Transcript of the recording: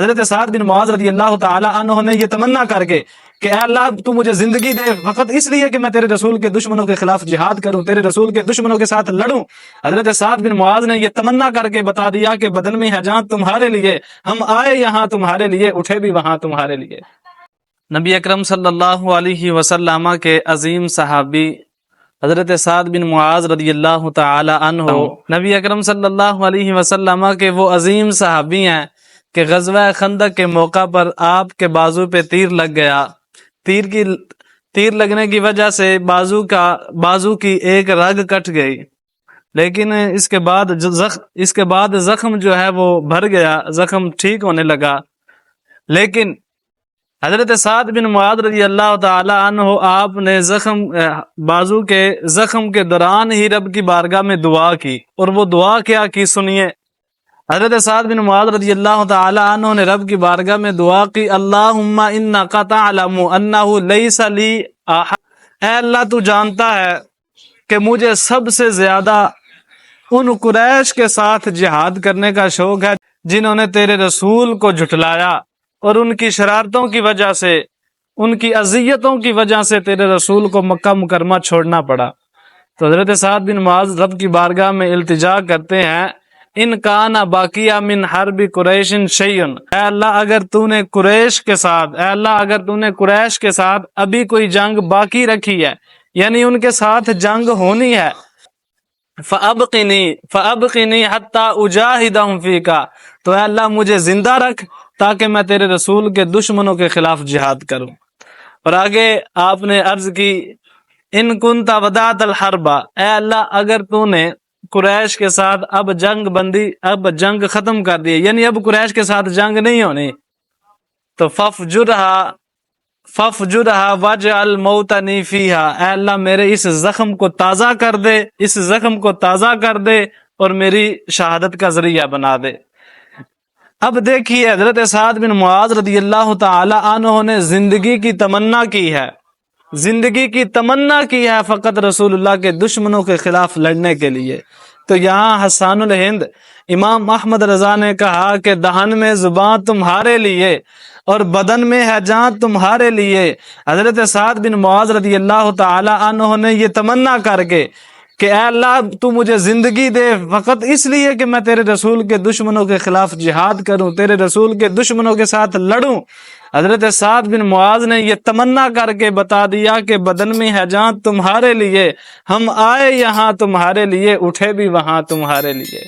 حضرت سعد بن معاذ رضی اللہ تعالی عنہ نے یہ تمنا کر کے کہ اے اللہ تو مجھے زندگی دے فقط اس لیے کہ میں تیرے رسول کے دشمنوں کے خلاف جہاد کروں، تیرے رسول کے دشمنوں کے ساتھ لڑوں۔ حضرت سعد بن معاذ نے یہ تمنا کر کے بتا دیا کہ بدن میں ہے جان تمہارے لیے، ہم آئے یہاں تمہارے لیے، اٹھے بھی وہاں تمہارے لیے۔ نبی اکرم صلی اللہ علیہ وسلم کے عظیم صحابی حضرت سعد بن معاذ رضی اللہ تعالی عنہ نبی اکرم صلی اللہ علیہ وسلم کے وہ عظیم صحابی ہیں کہ غزوہ خندق کے موقع پر آپ کے بازو پہ تیر لگ گیا، تیر لگنے کی وجہ سے بازو کی ایک رگ کٹ گئی، لیکن اس کے بعد زخم جو ہے وہ بھر گیا، زخم ٹھیک ہونے لگا۔ لیکن حضرت سعد بن معاذ رضی اللہ تعالی عنہ آپ نے بازو کے زخم کے دوران ہی رب کی بارگاہ میں دعا کی، اور وہ دعا کیا کی سنیے۔ حضرت سعد بن معاذ رضی اللہ تعالی عنہ نے رب کی بارگاہ میں دعا کی، اللہم انک تعلم انہ لیس لی احد، اے اللہ تو جانتا ہے کہ مجھے سب سے زیادہ ان قریش کے ساتھ جہاد کرنے کا شوق ہے جنہوں نے تیرے رسول کو جھٹلایا، اور ان کی شرارتوں کی وجہ سے، ان کی اذیتوں کی وجہ سے تیرے رسول کو مکہ مکرمہ چھوڑنا پڑا۔ تو حضرت سعد بن معاذ رب کی بارگاہ میں التجا کرتے ہیں، ان کان باقیہ من حرب قریش شیء، اے اللہ اگر تو نے قریش کے ساتھ ابھی کوئی جنگ باقی رکھی ہے، یعنی ان کے ساتھ جنگ ہونی ہے، فَأَبْقِنِي حَتَّى أُجَاهِدَهُمْ فِيكَ، تو اے اللہ مجھے زندہ رکھ تاکہ میں تیرے رسول کے دشمنوں کے خلاف جہاد کروں۔ اور آگے آپ نے عرض کی، ان كنت ودعت الحرب، اے اللہ اگر تو نے قریش کے ساتھ اب جنگ ختم کر دی، یعنی اب قریش کے ساتھ جنگ نہیں ہونی، تو فَفْجُرْهَا وَاجْعَلْ مَوْتَنِي فِيهَا، اے اللہ میرے اس زخم کو تازہ کر دے اور میری شہادت کا ذریعہ بنا دے۔ اب دیکھیے حضرت سعد بن معاذ رضی اللہ تعالی عنہ نے زندگی کی تمنا کی ہے فقط رسول اللہ کے دشمنوں کے خلاف لڑنے کے لیے۔ تو یہاں حسان الہند امام احمد رضا نے کہا کہ دہن میں زبان تمہارے لیے اور بدن میں ہے جان تمہارے لیے۔ حضرت سعد بن معاذ رضی اللہ تعالی عنہ نے یہ تمنا کر کے کہ اے اللہ تو مجھے زندگی دے فقط اس لیے کہ میں تیرے رسول کے دشمنوں کے خلاف جہاد کروں، تیرے رسول کے دشمنوں کے ساتھ لڑوں۔ حضرت سعد بن معاذ نے یہ تمنا کر کے بتا دیا کہ بدن میں ہے جان تمہارے لیے، ہم آئے یہاں تمہارے لیے، اٹھے بھی وہاں تمہارے لیے۔